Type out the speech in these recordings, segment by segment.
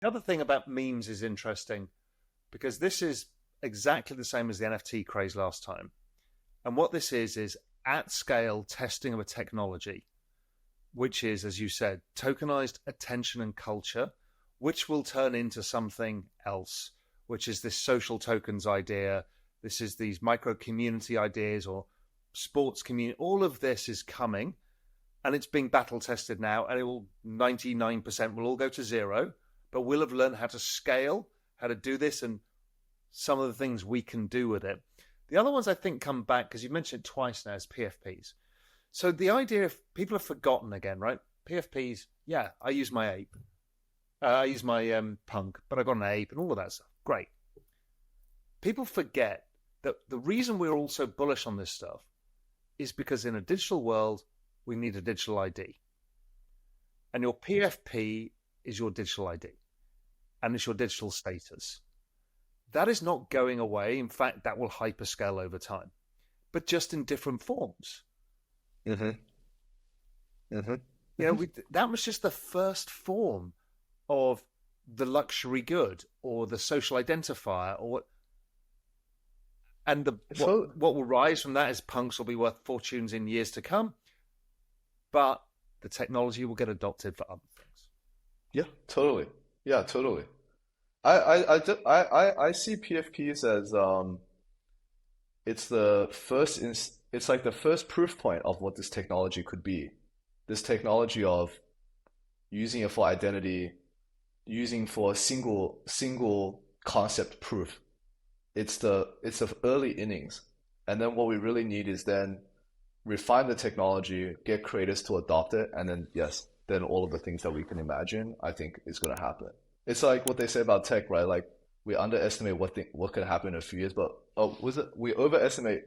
The other thing about memes is interesting because this is exactly the same as the NFT craze last time. And what this is at scale testing of a technology, which is, as you said, tokenized attention and culture, which will turn into something else, which is this social tokens idea. This is these micro community ideas or sports community. All of this is coming and it's being battle tested now. And it will 99% will all go to zero, but we'll have learned how to scale, how to do this, and some of the things we can do with it. The other ones I think come back, because you've mentioned it twice now, is PFPs. So the idea of people have forgotten again, right? PFPs, yeah, I use my ape. I use my punk, but I got an ape and all of that stuff. Great. People forget that the reason we're all so bullish on this stuff is because in a digital world, we need a digital ID. And your PFP is your digital ID. And it's your digital status. That is not going away. In fact, that will hyperscale over time, but just in different forms. Mm-hmm. Mm-hmm. You know, that was just the first form of the luxury good or the social identifier, or and what will rise from that is punks will be worth fortunes in years to come, but the technology will get adopted for other things. Yeah, totally. Yeah, totally. I see PFPs as it's like the first proof point of what this technology could be. This technology of using it for identity, using for a single concept proof. It's the early innings. And then what we really need is then refine the technology, get creators to adopt it, and then then all of the things that we can imagine, I think, is going to happen. It's like what they say about tech, right? Like we underestimate what could happen in a few years, but we overestimate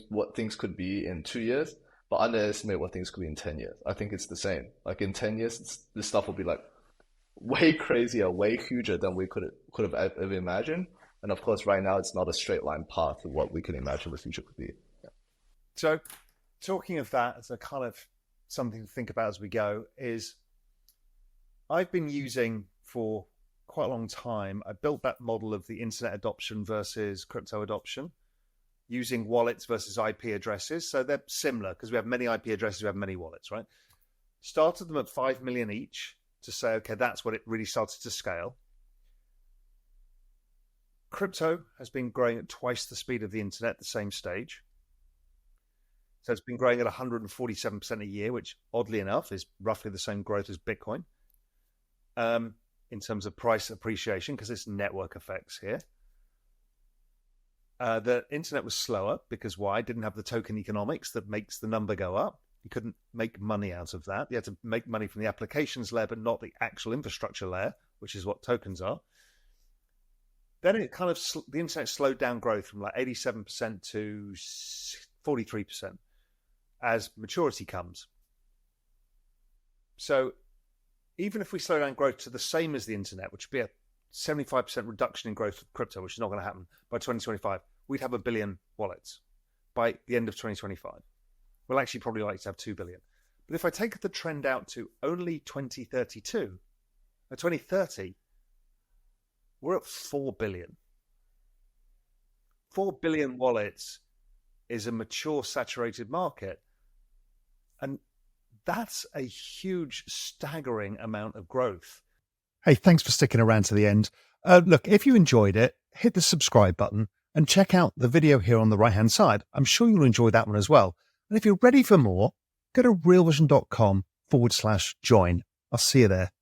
what things could be in 2 years, but underestimate what things could be in 10 years. I think it's the same. Like in 10 years, this stuff will be like way crazier, way huger than we could have ever imagined. And of course, right now, it's not a straight line path to what we can imagine the future could be. Yeah. So talking of that as a kind of something to think about as we go is I've been using for quite a long time. I built that model of the internet adoption versus crypto adoption using wallets versus IP addresses. So they're similar because we have many IP addresses, we have many wallets, right? Started them at 5 million each to say, okay, that's what it really started to scale. Crypto has been growing at twice the speed of the internet at the same stage. So it's been growing at 147% a year, which oddly enough is roughly the same growth as Bitcoin in terms of price appreciation, because it's network effects here. The internet was slower because why? It didn't have the token economics that makes the number go up. You couldn't make money out of that. You had to make money from the applications layer, but not the actual infrastructure layer, which is what tokens are. Then it kind of, the internet slowed down growth from like 87% to 43% as maturity comes. So even if we slow down growth to the same as the internet, which would be a 75% reduction in growth of crypto, which is not going to happen by 2025, we'd have 1 billion wallets by the end of 2025. We'll actually probably like to have 2 billion. But if I take the trend out to only 2032, or 2030, we're at 4 billion. 4 billion wallets is a mature, saturated market. And that's a huge, staggering amount of growth. Hey, thanks for sticking around to the end. Look, if you enjoyed it, hit the subscribe button and check out the video here on the right-hand side. I'm sure you'll enjoy that one as well. And if you're ready for more, go to realvision.com/join. I'll see you there.